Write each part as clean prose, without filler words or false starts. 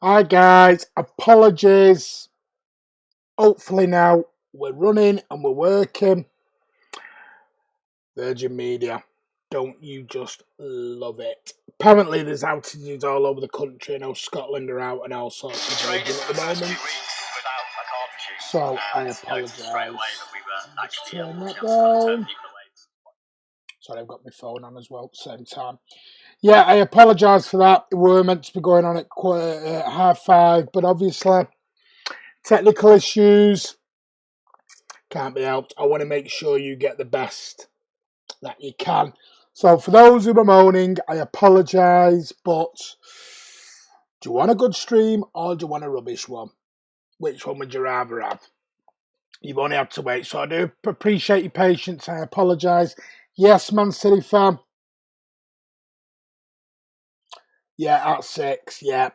Hi guys, apologies. Hopefully now we're running and we're working. Virgin Media, don't you just love it? Apparently there's outages all over the country. I know Scotland are out and all sorts of Virgin at the moment. So I apologise. Just turn that down. Sorry, I've got my phone on as well at the same time. Yeah, I apologise for that. We were meant to be going on at 5:30, but obviously technical issues can't be helped. I want to make sure you get the best that you can. So for those who are moaning, I apologise, but do you want a good stream or do you want a rubbish one? Which one would you rather have? You've only had to wait, so I do appreciate your patience. I apologise. Yes, Man City fan. Yeah, at 6, yeah.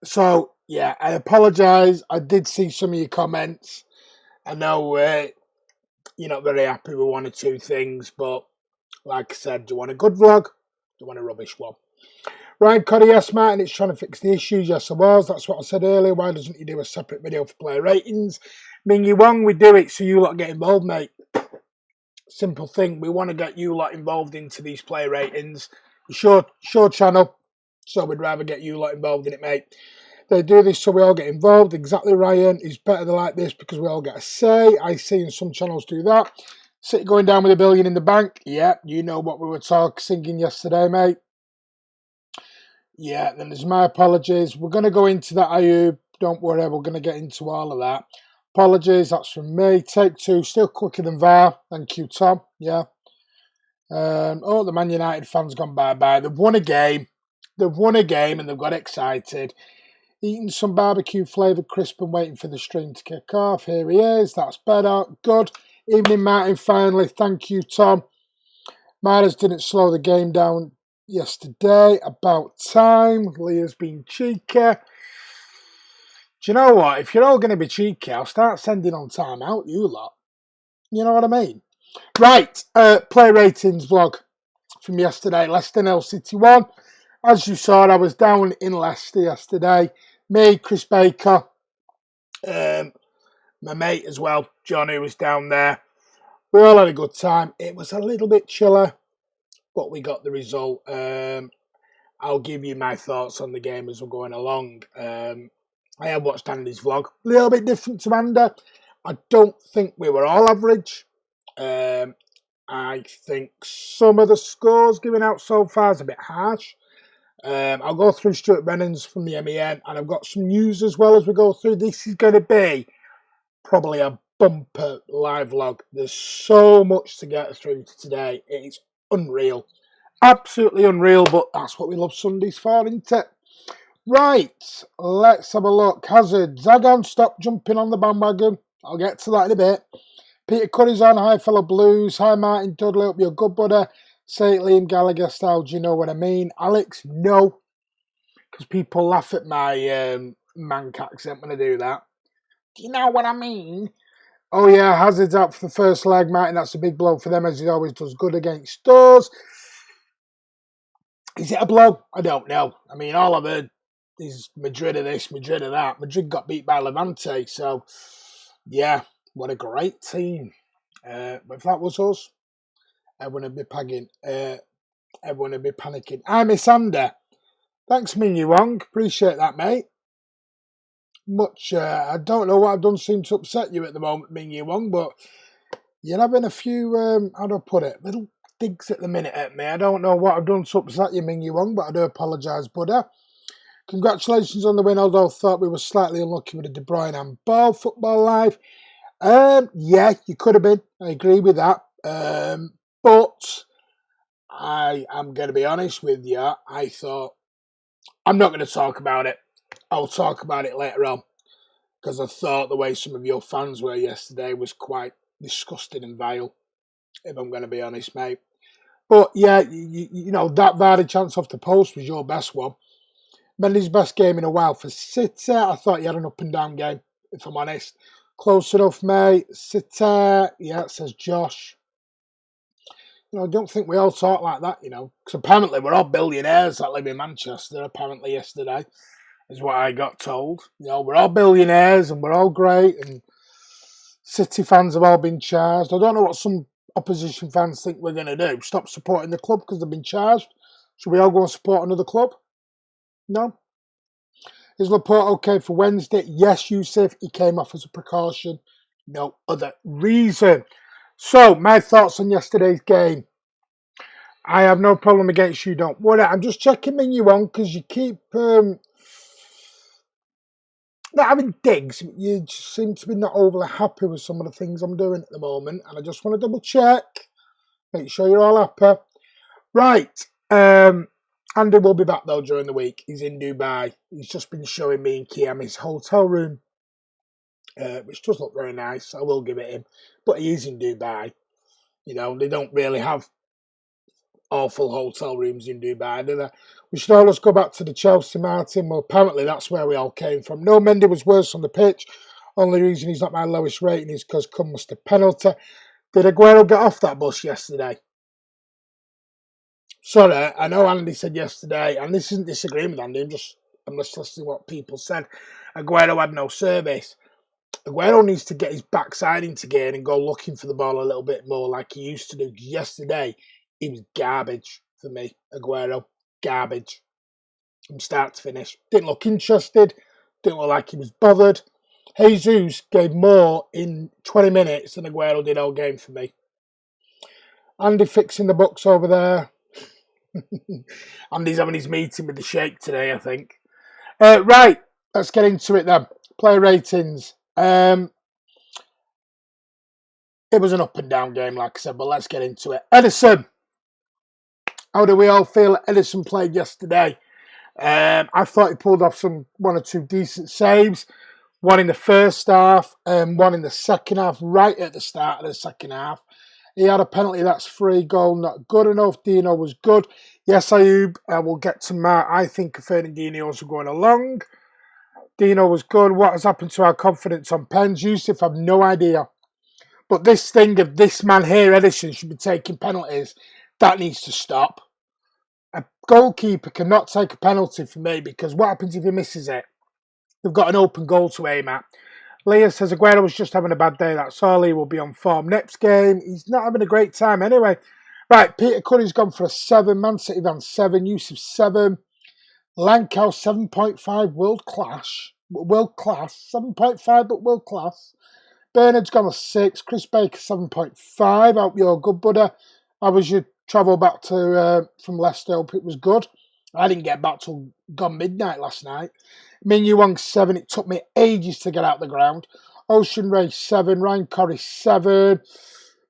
So, yeah, I apologise. I did see some of your comments. I know you're not very happy with one or two things, but like I said, do you want a good vlog? Do you want a rubbish one? Ryan Cuddy, yes, Martin, it's trying to fix the issues. Yes, I was. That's what I said earlier. Why doesn't he do a separate video for player ratings? Mingy Wong, we do it so you lot get involved, mate. Simple thing. We want to get you lot involved into these player ratings. Short channel, so we'd rather get you lot involved in it, mate. They do this so we all get involved. Exactly, Ryan. It's better than like this because we all get a say. I see in some channels do that. City going down with $1 billion in the bank. Yeah, you know what we were singing yesterday, mate. Yeah, then there's my apologies. We're going to go into that, Ayub. Don't worry, we're going to get into all of that. Apologies, that's from me. Take 2, still quicker than VAR. Thank you, Tom. Yeah. The Man United fans gone bye-bye. They've won a game. And they've got excited. Eating some barbecue flavoured crisp and waiting for the stream to kick off. Here he is. That's better. Good. Evening, Martin, finally. Thank you, Tom. Mahrez didn't slow the game down yesterday. About time. Leah's been cheeky. Do you know what? If you're all going to be cheeky, I'll start sending on time out, you lot. You know what I mean? Right. Play ratings vlog from yesterday. Leicester 0, City 1. As you saw, I was down in Leicester yesterday. Me, Chris Baker, my mate as well, John, who was down there. We all had a good time. It was a little bit chilly, but we got the result. I'll give you my thoughts on the game as we're going along. I have watched Andy's vlog. A little bit different to Andy. I don't think we were all average. I think some of the scores given out so far is a bit harsh. I'll go through Stuart Brennan's from the MEN, and I've got some news as well as we go through. This is going to be probably a bumper live vlog. There's so much to get through today. It's unreal. Absolutely unreal, but that's what we love Sundays for, isn't it? Right, let's have a look. Hazard, Zagan, stop jumping on the bandwagon. I'll get to that in a bit. Peter Curry's on. Hi, fellow Blues. Hi, Martin Dudley. Hope you're good, buddy. Say it Liam Gallagher style. Do you know what I mean? Alex, no. Because people laugh at my Manc accent when I do that. Do you know what I mean? Oh, yeah, Hazard's out for the first leg, Martin. That's a big blow for them, as he always does good against us. Is it a blow? I don't know. I mean, all I've heard is Madrid of this, Madrid of that. Madrid got beat by Levante, so, yeah, what a great team. But if that was us, everyone would be panicking. I miss Andy. Thanks, Mingy Wong. Appreciate that, mate. I don't know what I've done seem to upset you at the moment, Mingy Wong, but you're having a few, how do I put it, little digs at the minute at me. I don't know what I've done to upset you, Mingy Wong, but I do apologise, buddy. Congratulations on the win, although I thought we were slightly unlucky with the De Bruyne and ball. Football Live. Yeah, you could have been. I agree with that. But I am going to be honest with you. I thought, I'm not going to talk about it. I'll talk about it later on. Because I thought the way some of your fans were yesterday was quite disgusting and vile. If I'm going to be honest, mate. But yeah, you know, that Vardy chance off the post was your best one. Mendy's best game in a while for City. I thought he had an up and down game, if I'm honest. Close enough, mate. City, yeah, says Josh. You know, I don't think we all talk like that, you know. Because apparently we're all billionaires that live in Manchester, apparently yesterday. is what I got told. We're all billionaires and we're all great, and City fans have all been charged. I don't know what some opposition fans think we're going to do. Stop supporting the club because they've been charged. Should we all go and support another club? No. Is Laporte okay for Wednesday? Yes, Yusuf. He came off as a precaution. No other reason. So, my thoughts on yesterday's game. I have no problem against you, don't worry. I'm just checking you on because you keep not having digs. You just seem to be not overly happy with some of the things I'm doing at the moment. And I just want to double check. Make sure you're all happy. Right. Andy will be back, though, during the week. He's in Dubai. He's just been showing me and Kiam his hotel room, which does look very nice. I will give it him. But he is in Dubai. They don't really have awful hotel rooms in Dubai, do they? We should always go back to the Chelsea, Martin. Well, apparently that's where we all came from. No, Mendy was worse on the pitch. Only reason he's not my lowest rating is because Cum missed a penalty. Did Aguero get off that bus yesterday? Sorry, I know Andy said yesterday, and this isn't disagreeing with Andy, I'm just listening to what people said. Aguero had no service. Aguero needs to get his backside into gear and go looking for the ball a little bit more like he used to do. Yesterday, he was garbage for me, Aguero. Garbage. From start to finish. Didn't look interested. Didn't look like he was bothered. Jesus gave more in 20 minutes than Aguero did all game for me. Andy fixing the books over there. Andy's having his meeting with the Sheikh today, I think. Right, let's get into it then. Player ratings. It was an up and down game, like I said, but let's get into it. Ederson. How do we all feel Ederson played yesterday? I thought he pulled off one or two decent saves. One in the first half and one in the second half, right at the start of the second half. He had a penalty that's free goal, not good enough. Dino was good. Yes, Ayub, we'll get to Matt. I think Fernandinho's going along. Dino was good. What has happened to our confidence on pens? Yusuf, I've no idea. But this thing of this man here, Ederson, should be taking penalties, that needs to stop. A goalkeeper cannot take a penalty for me because what happens if he misses it? They've got an open goal to aim at. Leah says Aguero was just having a bad day. That's all. He will be on form next game. He's not having a great time anyway. Right, Peter Curry's gone for a 7. Man City on 7. Yusuf 7. Lankow 7.5. World class. 7.5 but world class. Bernard's gone a 6. Chris Baker 7.5. Hope you're good, buddy. How was your travel back to from Leicester? Hope it was good. I didn't get back till gone midnight last night. Min Yuang 7. It took me ages to get out the ground. Ocean Ray 7. Ryan Corrie 7.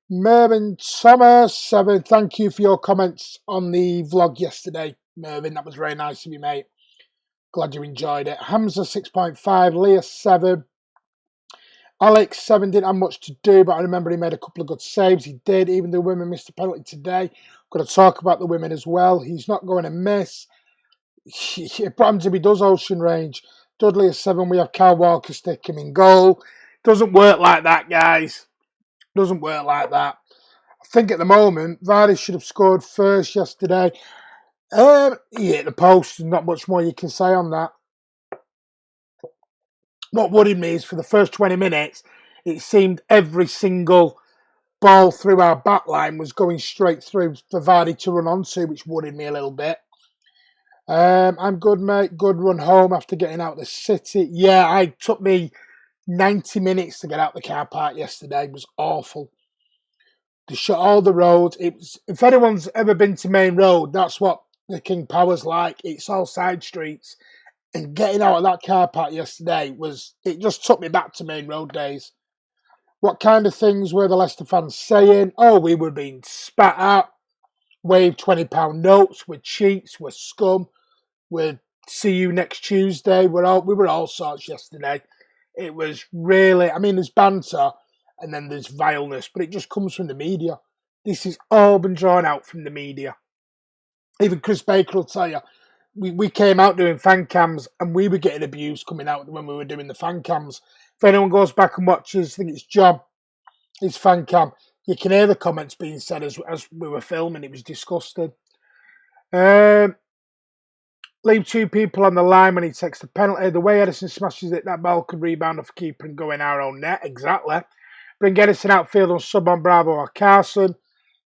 Mervyn Thomas 7. Thank you for your comments on the vlog yesterday, Mervyn. That was very nice of you, mate. Glad you enjoyed it. Hamza 6.5. Leah 7. Alex 7 didn't have much to do, but I remember he made a couple of good saves. He did. Even the women missed a penalty today. Got to talk about the women as well. He's not going to miss. What happens if he does Ocean Range? Dudley is 7. We have Kyle Walker stick him in goal. Doesn't work like that, guys. Doesn't work like that. I think at the moment, Vardy should have scored first yesterday. He hit the post. There's not much more you can say on that. What worried me is for the first 20 minutes, it seemed every single ball through our back line was going straight through for Vardy to run onto, which worried me a little bit. I'm good, mate. Good run home after getting out of the city. Yeah, it took me 90 minutes to get out the car park yesterday. It was awful. They shut all the roads. If anyone's ever been to Main Road, that's what the King Power's like. It's all side streets. And getting out of that car park yesterday it just took me back to Main Road days. What kind of things were the Leicester fans saying? Oh, we were being spat at. Waved £20 notes. We're cheats. We're scum. We'll see you next Tuesday. We were all sorts yesterday. It was really, there's banter and then there's vileness, but it just comes from the media. This has all been drawn out from the media. Even Chris Baker will tell you, we came out doing fan cams and we were getting abused coming out when we were doing the fan cams. If anyone goes back and watches, I think it's John, his fan cam, you can hear the comments being said as we were filming. It was disgusting. Leave two people on the line when he takes the penalty. The way Ederson smashes it, that ball could rebound off keeper and go in our own net. Exactly. Bring Ederson outfield on sub on Bravo or Carson.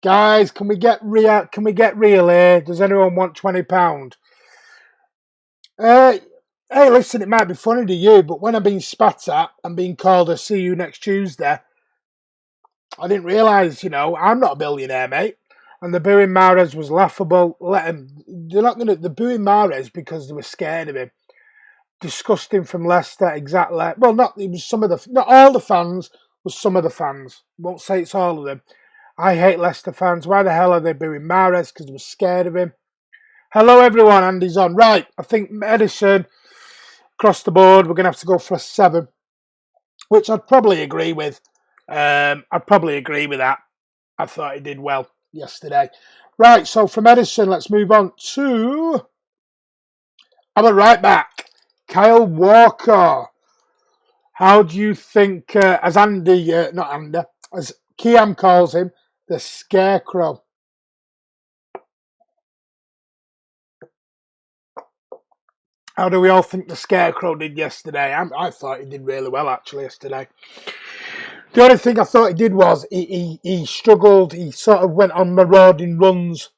Guys, can we get real? Can we get real here? Does anyone want £20? Hey, listen, it might be funny to you, but when I'm being spat at and being called a see you next Tuesday, I didn't realise, I'm not a billionaire, mate. And the booing Mahrez was laughable. They're not going to. They're booing Mahrez because they were scared of him. Disgusting from Leicester, exactly. Well, not all the fans, but some of the fans. Won't say it's all of them. I hate Leicester fans. Why the hell are they booing Mahrez? Because they were scared of him. Hello, everyone. Andy's on. Right, I think Ederson, across the board, we're going to have to go for a 7, which I'd probably agree with. I'd probably agree with that. I thought he did well yesterday. Right, so from Ederson, let's move on to our right back, Kyle Walker. How do you think, as as Kiam calls him, the Scarecrow? How do we all think the Scarecrow did yesterday? I thought he did really well, actually, yesterday. The only thing I thought he did was he struggled. He sort of went on marauding runs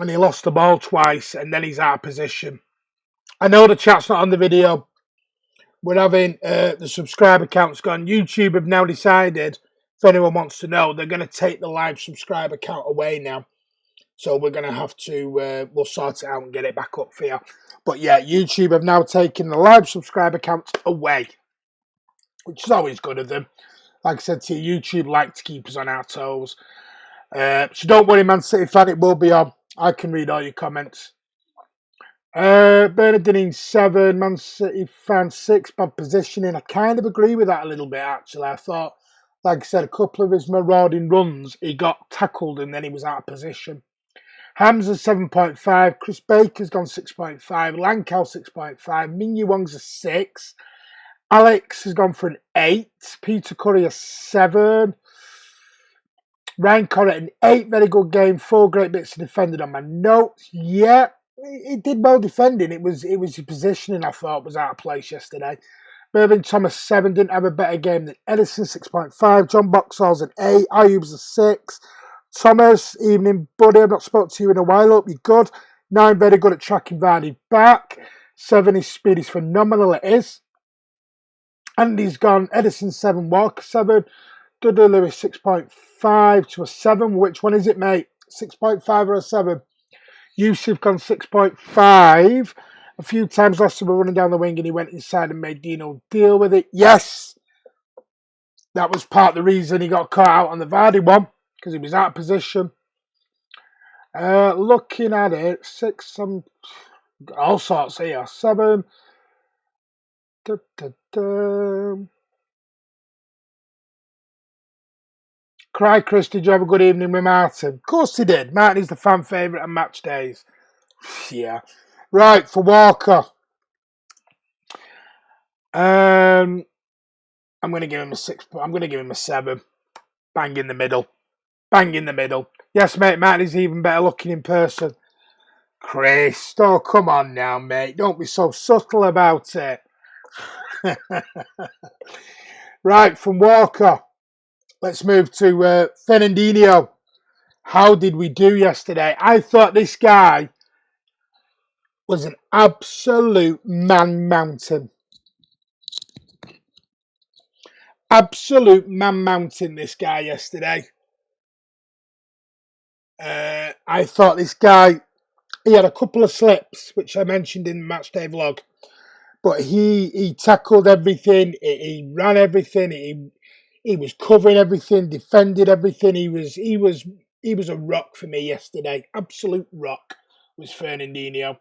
and he lost the ball twice and then he's out of position. I know the chat's not on the video. We're having the subscriber count's gone. YouTube have now decided, if anyone wants to know, they're going to take the live subscriber count away now. So we're going to have to, we'll sort it out and get it back up for you. But yeah, YouTube have now taken the live subscriber count away, which is always good of them. Like I said to you, YouTube like to keep us on our toes. So don't worry, Man City fan, it will be on. I can read all your comments. Fernandinho 7, Man City fan 6, bad positioning. I kind of agree with that a little bit, actually. I thought, like I said, a couple of his marauding runs, he got tackled and then he was out of position. Hamza 7.5, Chris Baker's gone 6.5, Lankau 6.5, Min Wong's a 6. Alex has gone for an 8. Peter Curry a 7. Ryan Corrett an 8. Very good game. 4 great bits defended on my notes. Yeah, he did well defending. It was his positioning I thought was out of place yesterday. Mervyn Thomas 7. Didn't have a better game than Ederson 6.5. John Boxall's an 8. Ayoub's a 6. Thomas, evening buddy. I've not spoken to you in a while. Hope you're good. 9, very good at tracking Vardy back. 7, his speed is phenomenal. It is. Andy's gone Ederson 7, Walker 7, Dudley Lewis 6.5 to a 7. Which one is it, mate? 6.5 or a 7? Yusuf gone 6.5. A few times Leicester were running down the wing and he went inside and made Dino deal with it. Yes! That was part of the reason he got caught out on the Vardy one, because he was out of position. Looking at it, 6, all sorts here. 7. Cry Chris, did you have a good evening with Martin? Of course he did. Martin is the fan favourite on match days. Yeah. Right, for Walker. I'm going to give him a 6. I'm going to give him a 7. Bang in the middle. Bang in the middle. Yes, mate, Martin is even better looking in person. Chris, oh, come on now, mate. Don't be so subtle about it. Right, from Walker, let's move to Fernandinho. How did we do yesterday? I thought this guy was an absolute man mountain. Absolute man mountain, this guy yesterday. I thought this guy, he had a couple of slips, which I mentioned in the matchday vlog. But he tackled everything, he ran everything, he was covering everything, defended everything. He was a rock for me yesterday. Absolute rock was Fernandinho.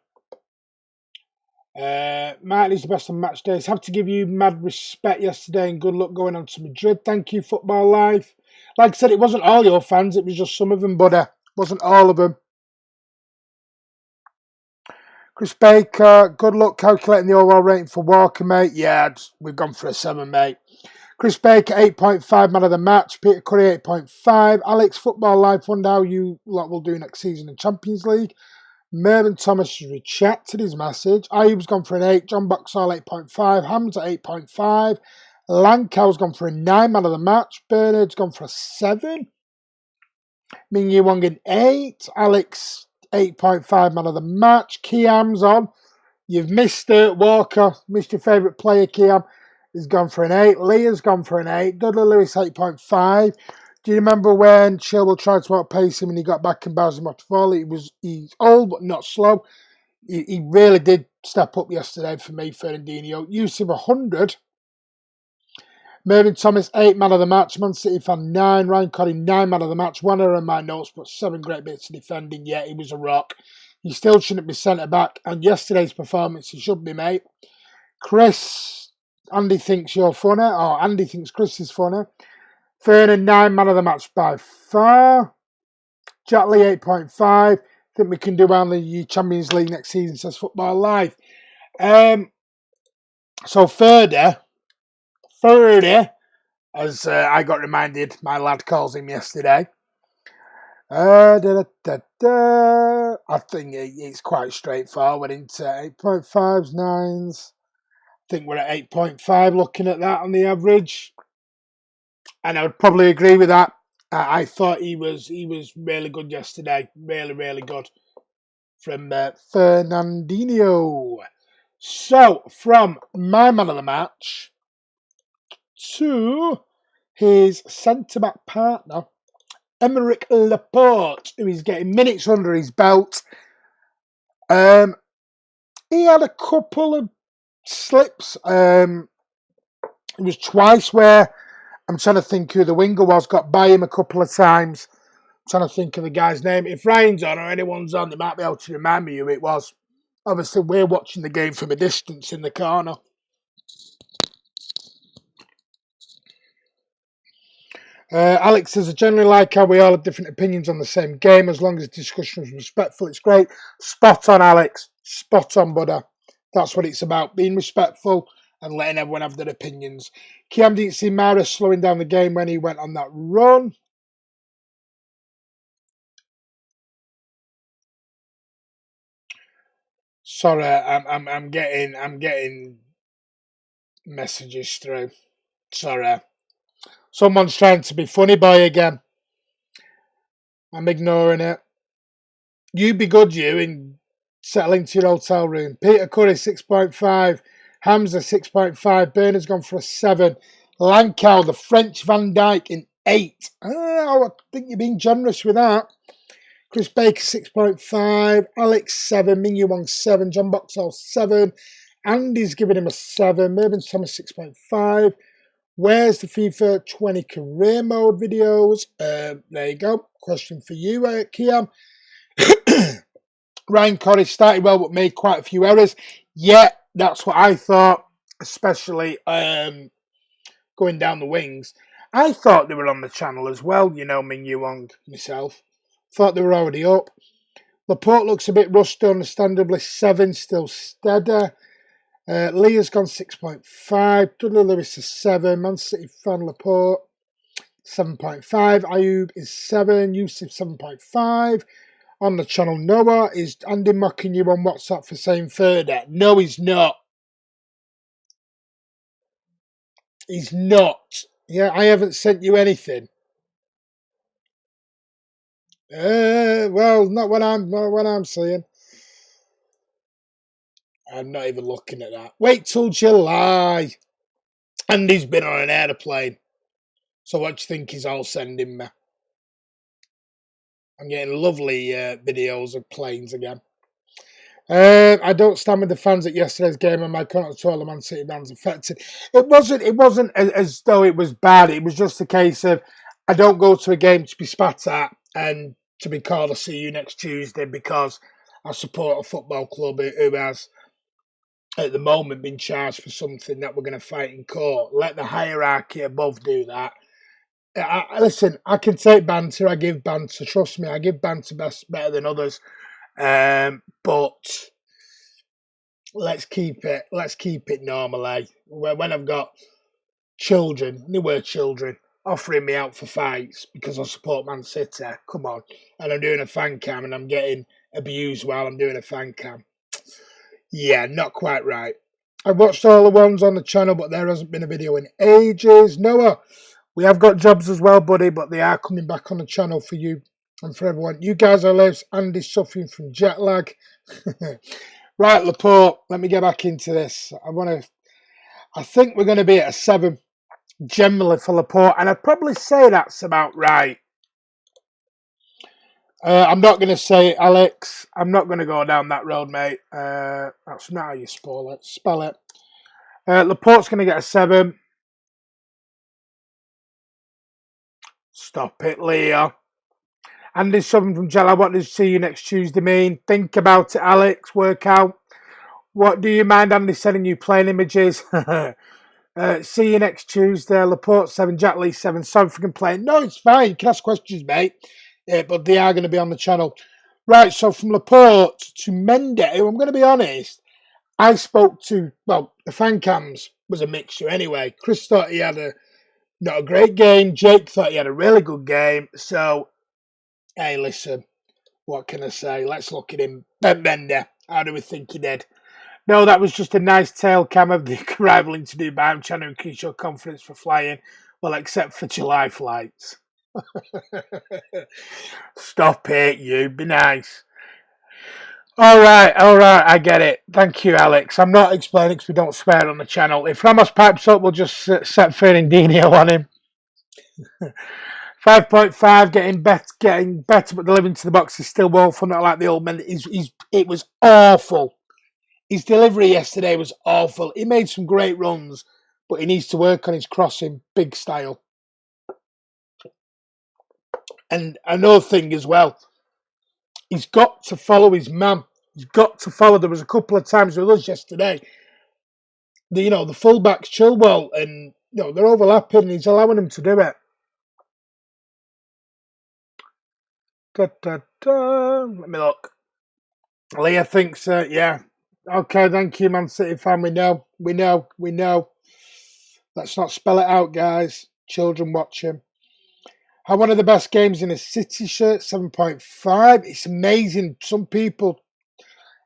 Martin's the best on match days. Have to give you mad respect yesterday and good luck going on to Madrid. Thank you, Football Live. Like I said, it wasn't all your fans, it was just some of them, but it wasn't all of them. Chris Baker, good luck calculating the overall rating for Walker, mate. Yeah, we've gone for a 7, mate. Chris Baker, 8.5, man of the match. Peter Curry, 8.5. Alex, Football Life, wonder how you lot will do next season in Champions League. Mervyn Thomas has retracted his message. Ayub's gone for an 8. John Boxall 8.5. Hamza 8.5. Lancow's gone for a 9 man of the match. Bernard's gone for a 7. Mingyu Wong an 8. Alex 8.5 man of the match. Kiam's on. You've missed it. Walker, missed your favourite player, Kiam. He's gone for an 8. Leah's gone for an 8. Dudley Lewis 8.5. Do you remember when Chilwell tried to outpace him and he got back and bounced him off the ball? He's old but not slow. He really did step up yesterday for me, Fernandinho. Yusuf 100. Mervyn Thomas 8 man of the match. Man City fan 9. Ryan Coddy 9 man of the match. 1 error in my notes but 7 great bits of defending. Yeah, he was a rock. He still shouldn't be centre back. And yesterday's performance, he should be, mate. Chris, Andy thinks you're funny. Or Andy thinks Chris is funny. Fernan 9 man of the match by far. Jack Lee 8.5. Think we can do well in the Champions League next season, says Football Live. So Ferdy, as I got reminded, my lad calls him yesterday. I think it's quite straightforward into 8.5s, 9s. I think we're at 8.5 looking at that on the average. And I would probably agree with that. I thought he was really good yesterday. Really, really good. From Fernandinho. So, from my man of the match to his centre-back partner, Aymeric Laporte, who is getting minutes under his belt. He had a couple of slips. It was twice where, I'm trying to think who the winger was, got by him a couple of times. I'm trying to think of the guy's name. If Ryan's on or anyone's on, they might be able to remind me who it was. Obviously, we're watching the game from a distance in the corner. Alex says, I generally like how we all have different opinions on the same game. As long as the discussion is respectful, it's great. Spot on, Alex. Spot on, Buddha. That's what it's about. Being respectful and letting everyone have their opinions. Kiam didn't see Mahrez slowing down the game when he went on that run. Sorry, I'm getting messages through. Sorry. Someone's trying to be funny boy again. I'm ignoring it. You be good, you, and settle into your hotel room. Peter Curry, 6.5. Hamza, 6.5. Bernard's gone for a 7. Lankow, the French Van Dijk, in 8. Oh, I think you're being generous with that. Chris Baker, 6.5. Alex, 7. Mingyu Wong, 7. John Boxall, 7. Andy's giving him a 7. Mervyn Thomas, 6.5. Where's the FIFA 20 career mode videos? There you go. Question for you, Kiam. Ryan Coddy started well but made quite a few errors. Yeah, that's what I thought, especially going down the wings. I thought they were on the channel as well, you know, Mingyu Wong, myself. Thought they were already up. Laporte looks a bit rusty, understandably. 7, still steady. Leah's gone 6.5. Dudley Lewis is 7. Man City fan Laporte 7.5. Ayub is 7. Yusuf 7.5. On the channel, Noah, is Andy mocking you on WhatsApp for saying further? No, he's not. He's not. Yeah, I haven't sent you anything. Well, not what I'm seeing. I'm not even looking at that. Wait till July. Andy's been on an aeroplane. So what do you think he's all sending me? I'm getting lovely videos of planes again. I don't stand with the fans at yesterday's game, and my contact to all the Man City fans affected. It wasn't as though it was bad. It was just a case of I don't go to a game to be spat at and to be called, I'll see you next Tuesday, because I support a football club who has, at the moment, been charged for something that we're going to fight in court. Let the hierarchy above do that. Listen, I can take banter. I give banter. Trust me, I give banter better than others. But let's keep it normal. When I've got children, they were children, offering me out for fights because I support Man City. Come on, and I'm doing a fan cam and I'm getting abused while I'm doing a fan cam. Yeah, not quite right. I've watched all the ones on the channel, but there hasn't been a video in ages. Noah, we have got jobs as well, buddy, but they are coming back on the channel for you and for everyone. You guys are lives. Andy's suffering from jet lag. Right, Laporte, let me get back into this. I think we're going to be at a 7 generally for Laporte, and I'd probably say that's about right. I'm not going to say it, Alex. I'm not going to go down that road, mate. That's not how you spell it. Laporte's going to get a 7. Stop it, Leo. Andy's something from Jella. What does see you next Tuesday mean? Think about it, Alex. Work out. What do you mind Andy sending you plain images? See you next Tuesday. Laporte 7, Jack Lee 7. Sorry for complaining. No, it's fine. You can ask questions, mate. But they are going to be on the channel. Right, so from Laporte to Mendy, I'm going to be honest. I spoke to, well, the fan cams was a mixture anyway. Chris thought he had not a great game. Jake thought he had a really good game. So, hey, listen, what can I say? Let's look at him. Mendy, how do we think he did? No, that was just a nice tail cam of the arrival into Dubai. I'm trying to increase your confidence for flying. Well, except for July flights. Stop it, you. Be nice. All right, I get it. Thank you, Alex. I'm not explaining because we don't swear on the channel. If Ramos pipes up, we'll just set Fernandinho on him. 5.5, getting better, but delivering to the box is still woeful, not like the old man. It was awful. His delivery yesterday was awful. He made some great runs, but he needs to work on his crossing, big style. And another thing as well, he's got to follow his man. He's got to follow. There was a couple of times with us yesterday. The fullbacks Chilwell and they're overlapping. And he's allowing them to do it. Let me look. Leah thinks, yeah. Okay, thank you, Man City fan. We know. Let's not spell it out, guys. Children watching. Had one of the best games in a City shirt, 7.5. It's amazing. Some people,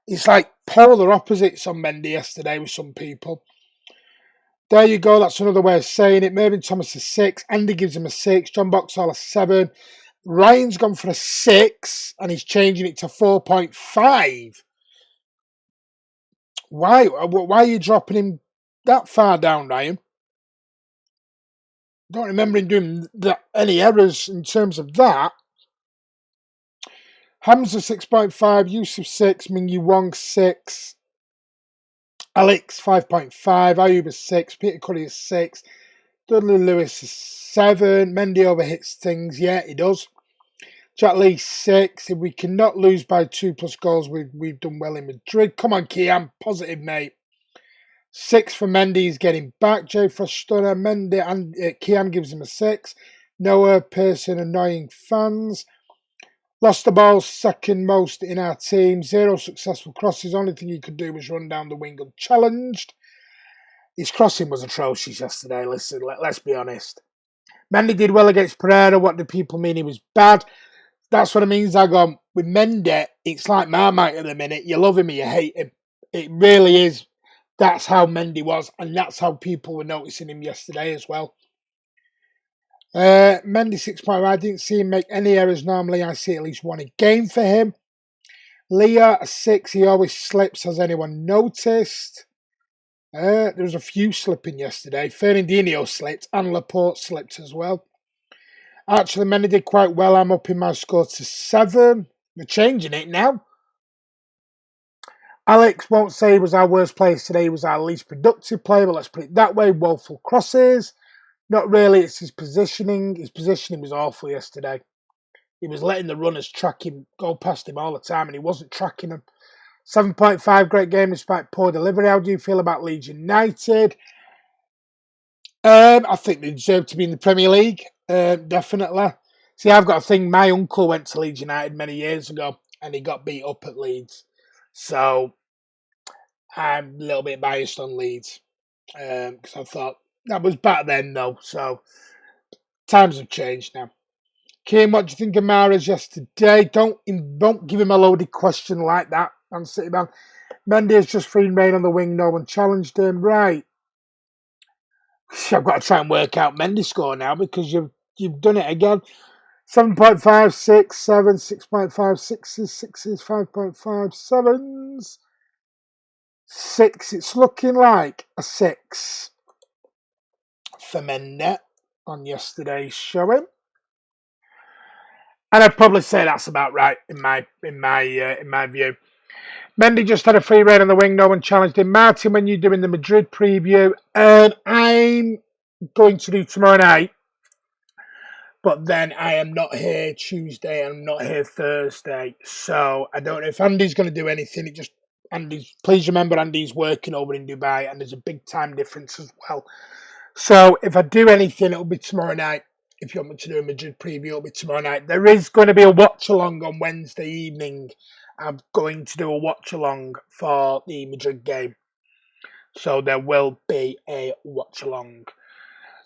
it's like polar opposites on Mendy yesterday with some people. There you go. That's another way of saying it. Mervyn Thomas a 6. Andy gives him a 6. John Boxall a 7. Ryan's gone for a 6 and he's changing it to 4.5. Why are you dropping him that far down, Ryan? Don't remember him doing any errors in terms of that. Hamza 6.5, Yusuf 6, Mingyu Wong 6, Alex 5.5, Ayub is 6, Peter Curry is 6, Dudley Lewis is 7, Mendy overhits things, yeah, he does. Jack Lee 6. If we cannot lose by 2+ goals, we've done well in Madrid. Come on, Kiam, positive, mate. 6 for Mendy, he's getting back. J for Stunner, Mendy, and Kiam gives him a 6. Noah, Pearson, annoying fans. Lost the ball, second most in our team. 0 successful crosses. Only thing he could do was run down the wing unchallenged. His crossing was atrocious yesterday. Listen, let's be honest. Mendy did well against Pereira. What do people mean he was bad? That's what it means. I go, with Mendy, it's like Marmite at the minute. You love him or you hate him. It really is. That's how Mendy was, and that's how people were noticing him yesterday as well. Mendy 6.5. I didn't see him make any errors. Normally, I see at least one a game for him. Leah, a 6. He always slips. Has anyone noticed? There was a few slipping yesterday. Fernandinho slipped, and Laporte slipped as well. Actually, Mendy did quite well. I'm upping my score to 7. We're changing it now. Alex won't say he was our worst player today. He was our least productive player, but let's put it that way. Woeful crosses. Not really. It's his positioning. His positioning was awful yesterday. He was letting the runners track him, go past him all the time, and he wasn't tracking them. 7.5, great game despite poor delivery. How do you feel about Leeds United? I think they deserve to be in the Premier League. Definitely. See, I've got a thing. My uncle went to Leeds United many years ago, and he got beat up at Leeds. So I'm a little bit biased on Leeds because I thought that was back then, though. So times have changed now. Kiam, what do you think of Mahrez yesterday? Don't give him a loaded question like that, Man City man. Mendy has just free rein on the wing. No one challenged him. Right. I've got to try and work out Mendy's score now because you've done it again. 7.5, 6, 7, 6.5, 6s, 6s, 5.5, 7s, 6. It's looking like a 6 for Mendy on yesterday's showing. And I'd probably say that's about right in my view. Mendy just had a free rein on the wing. No one challenged him. Martin, when you're doing the Madrid preview, I'm going to do tomorrow night. But then I am not here Tuesday. I'm not here Thursday. So I don't know if Andy's going to do anything. Please remember Andy's working over in Dubai and there's a big time difference as well. So if I do anything, it'll be tomorrow night. If you want me to do a Madrid preview, it'll be tomorrow night. There is going to be a watch-along on Wednesday evening. I'm going to do a watch-along for the Madrid game. So there will be a watch-along.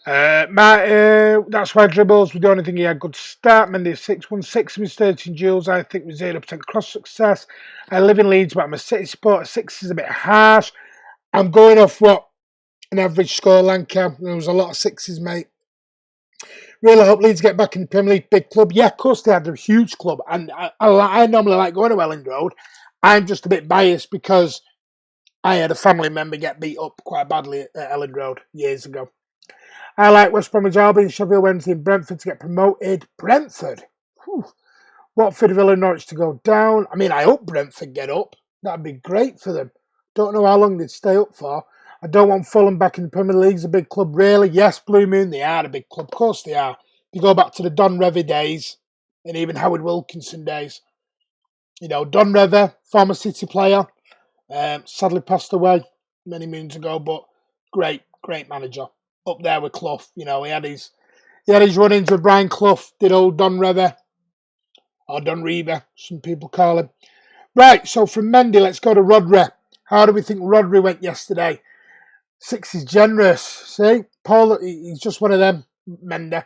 That's why dribbles were the only thing he had good start. Mendy 6-1-6 with 13 duels. I think with 0% cross success. I live in Leeds, but I'm a City supporter. 6 is a bit harsh. I'm going off what an average scoreline count. There was a lot of 6s, mate. Really hope Leeds get back in the Premier League, big club. Yeah, of course they had a huge club, and I normally like going to Elland Road. I'm just a bit biased because I had a family member get beat up quite badly at Elland Road years ago. I like West Bromwich Albion, Sheffield Wednesday and Brentford to get promoted. Brentford? Whew. Watford, Villa, Norwich to go down. I mean, I hope Brentford get up. That'd be great for them. Don't know how long they'd stay up for. I don't want Fulham back in the Premier League. It's a big club, really. Yes, Blue Moon, they are a big club. Of course they are. You go back to the Don Revie days and even Howard Wilkinson days. You know, Don Revie, former City player, sadly passed away many moons ago, but great manager. Up there with Clough, you know, he had his run-ins with Brian Clough, did old Don Revie, or Don Reva, some people call him. Right, so from Mendy, let's go to Rodri. How do we think Rodri went yesterday? 6 is generous. See? Paul, he's just one of them, Mendy.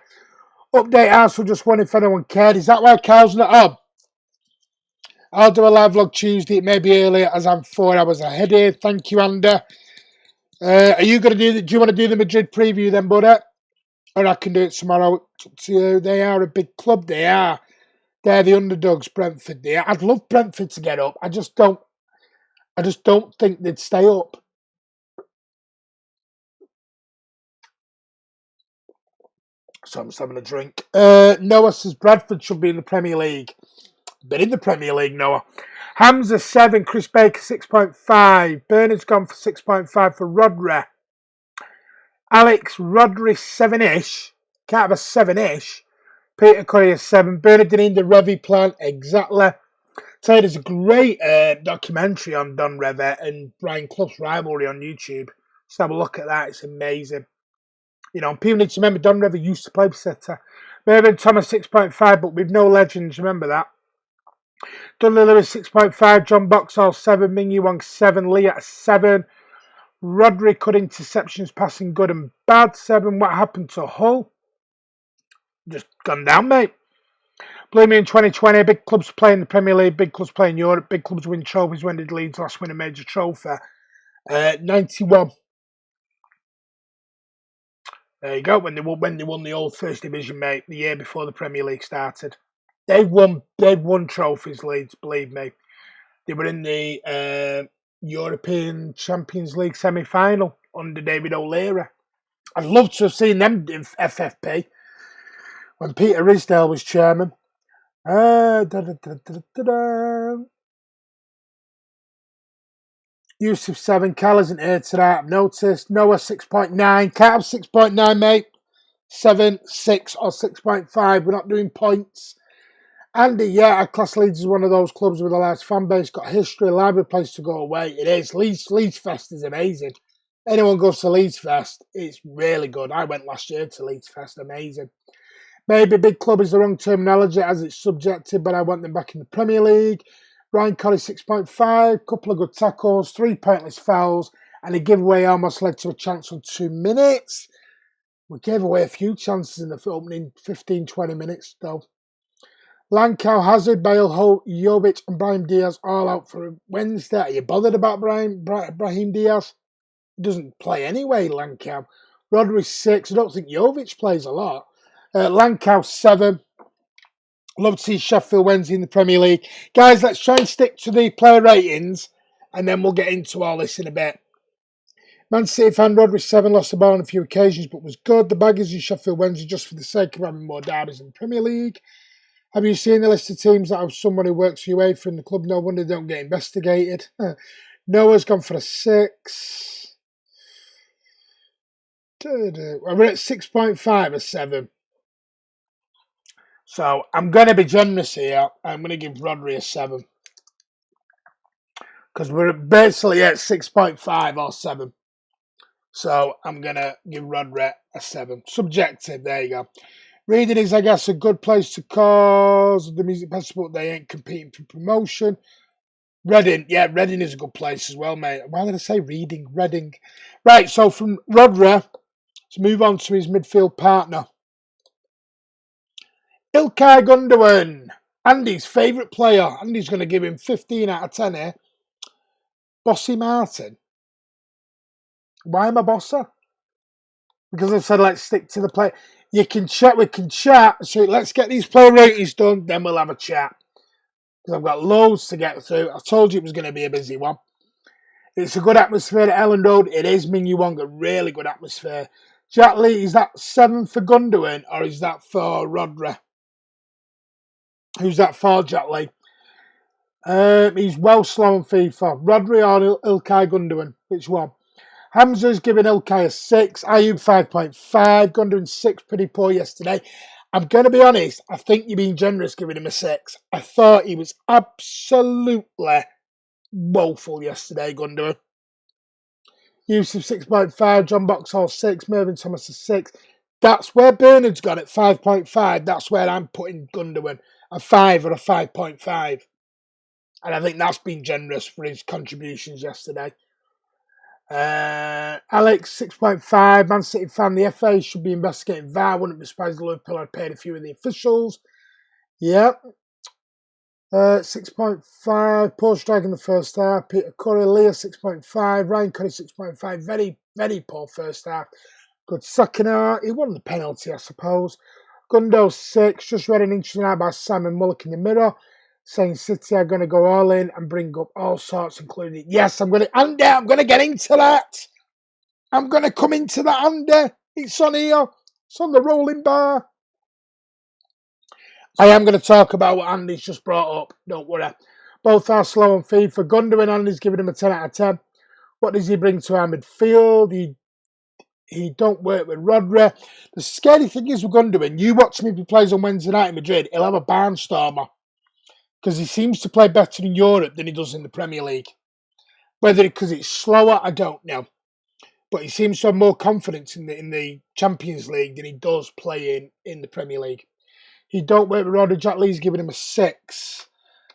Update Arsenal just won if anyone cared. Is that why Carl's not on? I'll do a live vlog Tuesday. It may be earlier as I'm 4 hours ahead here. Thank you, Andy. Are you going to do you want to do the Madrid preview then, buddy? Or I can do it tomorrow. To you. They are a big club. They are. They're the underdogs, Brentford. They are. I'd love Brentford to get up. I just don't think they'd stay up. So I'm just having a drink. Noah says Bradford should be in the Premier League. Been in the Premier League, Noah. Hamza 7, Chris Baker 6.5. Bernard's gone for 6.5 for Rodri. Alex, Rodri 7-ish. Can't have a 7-ish. Peter Curry is 7. Bernardinho, the Revie plan. Exactly. So there's a great documentary on Don Revie and Brian Clough's rivalry on YouTube. Just have a look at that. It's amazing. You know, people need to remember Don Revie used to play for City. Mervyn Thomas 6.5, but with no legends. Remember that. Dudley Lewis 6.5. John Boxall 7. Ming Yuang 7. Lee at 7. Rodri cut interceptions, passing good and bad. 7. What happened to Hull? Just gone down, mate. Bloomy in 2020. Big clubs play in the Premier League. Big clubs play in Europe. Big clubs win trophies. When did Leeds last win a major trophy? 91. There you go. When they won the old First Division, mate, the year before the Premier League started. They've won trophies, Leeds, believe me. They were in the European Champions League semi-final under David O'Leary. I'd love to have seen them in FFP when Peter Risdale was chairman. Yusuf 7, Cal isn't here today, I've noticed. Noah 6.9, can't have 6.9, mate. 7, 6 or 6.5, we're not doing points. Andy, yeah, our class Leeds is one of those clubs with a large fan base, got history, library place to go away. It is. Leeds Fest is amazing. Anyone goes to Leeds Fest, it's really good. I went last year to Leeds Fest, amazing. Maybe big club is the wrong terminology as it's subjective, but I want them back in the Premier League. Ryan Colley 6.5, couple of good tackles, 3 pointless fouls, and a giveaway almost led to a chance on 2 minutes. We gave away a few chances in the opening 15-20 minutes, though. Lankau, Hazard, Bale, Holt, Jovic and Brahim Diaz all out for Wednesday. Are you bothered about Brahim Diaz? He doesn't play anyway, Lankau. Rodri 6. I don't think Jovic plays a lot. Lankau 7. Love to see Sheffield Wednesday in the Premier League. Guys, let's try and stick to the player ratings and then we'll get into all this in a bit. Man City fan Rodri 7 lost the ball on a few occasions but was good. The baggers in Sheffield Wednesday just for the sake of having more derbies in the Premier League. Have you seen the list of teams that have someone who works for UEFA in the club? No wonder they don't get investigated. Noah's gone for a 6. We're at 6.5 or 7. So I'm going to be generous here. I'm going to give Rodri a 7. Because we're basically at 6.5 or 7. So I'm going to give Rodri a 7. Subjective, there you go. Reading is, I guess, a good place to cause the music festival. They ain't competing for promotion. Reading, yeah, Reading is a good place as well, mate. Why did I say Reading? Reading. Right, so from Rodri, let's move on to his midfield partner. Ilkay Gündoğan, Andy's favourite player. Andy's going to give him 15 out of 10 here. Bossy Martin. Why am I Bosser? Because I said let's stick to the play. You can chat, we can chat. So let's get these player ratings done, then we'll have a chat. Because I've got loads to get through. I told you it was going to be a busy one. It's a good atmosphere at Ellen Road. It is Mingyu Wong, a really good atmosphere. Jack Lee, is that 7 for Gündoğan or is that for Rodri? Who's that for, Jack Lee? He's well slow on FIFA. Rodri or Ilkay Gündoğan? Which one? Hamza's giving Ilkay a 6. Ayub 5.5. Gündoğan 6. Pretty poor yesterday. I'm going to be honest. I think you're being generous giving him a 6. I thought he was absolutely woeful yesterday, Gündoğan. Yusuf 6.5. John Boxhall 6. Mervyn Thomas a 6. That's where Bernard's got it, 5.5. That's where I'm putting Gündoğan. A 5 or a 5.5. And I think that's been generous for his contributions yesterday. Alex, 6.5. Man City fan. The FA should be investigating VAR. Wouldn't be surprised if Liverpool had paid a few of the officials. Yep. 6.5. Poor strike in the first half. Peter Curry, Leah, 6.5. Ryan Curry, 6.5. Very, very poor first half. Good second half. He won the penalty, I suppose. Gundo 6. Just read an interesting out by Simon Mullock in the Mirror, saying City are going to go all in and bring up all sorts, including... Yes, I'm going to get into that. I'm going to come into that, Andy. It's on here. It's on the rolling bar. I am going to talk about what Andy's just brought up. Don't worry. Both are slow on FIFA. Gündoğan, Andy's giving him a 10 out of 10. What does he bring to our midfield? He don't work with Rodri. The scary thing is with Gündoğan, you watch him if he plays on Wednesday night in Madrid, he'll have a barnstormer. Because he seems to play better in Europe than he does in the Premier League. Whether because it's slower, I don't know. But he seems to have more confidence in the Champions League than he does playing in the Premier League. He don't work with Rodri. Jack Lee's giving him a 6.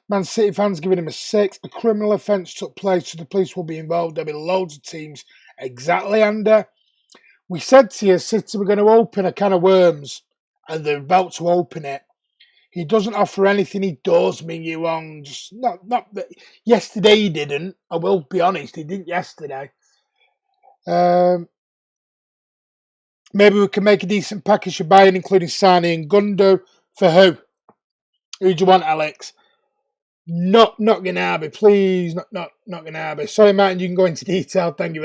Man City fans giving him a 6. A criminal offence took place, so the police will be involved. There'll be loads of teams. Exactly, Andy. We said to you, City were going to open a can of worms, and they're about to open it. He doesn't offer anything. He does, Mingyu Wong. Just not that. Yesterday he didn't. I will be honest, he didn't yesterday. Maybe we can make a decent package for buying, including Sane and Gundo. For who? Who do you want, Alex? Not Ganabe, please. Not Ganabe. Sorry, Martin, you can go into detail. Thank you.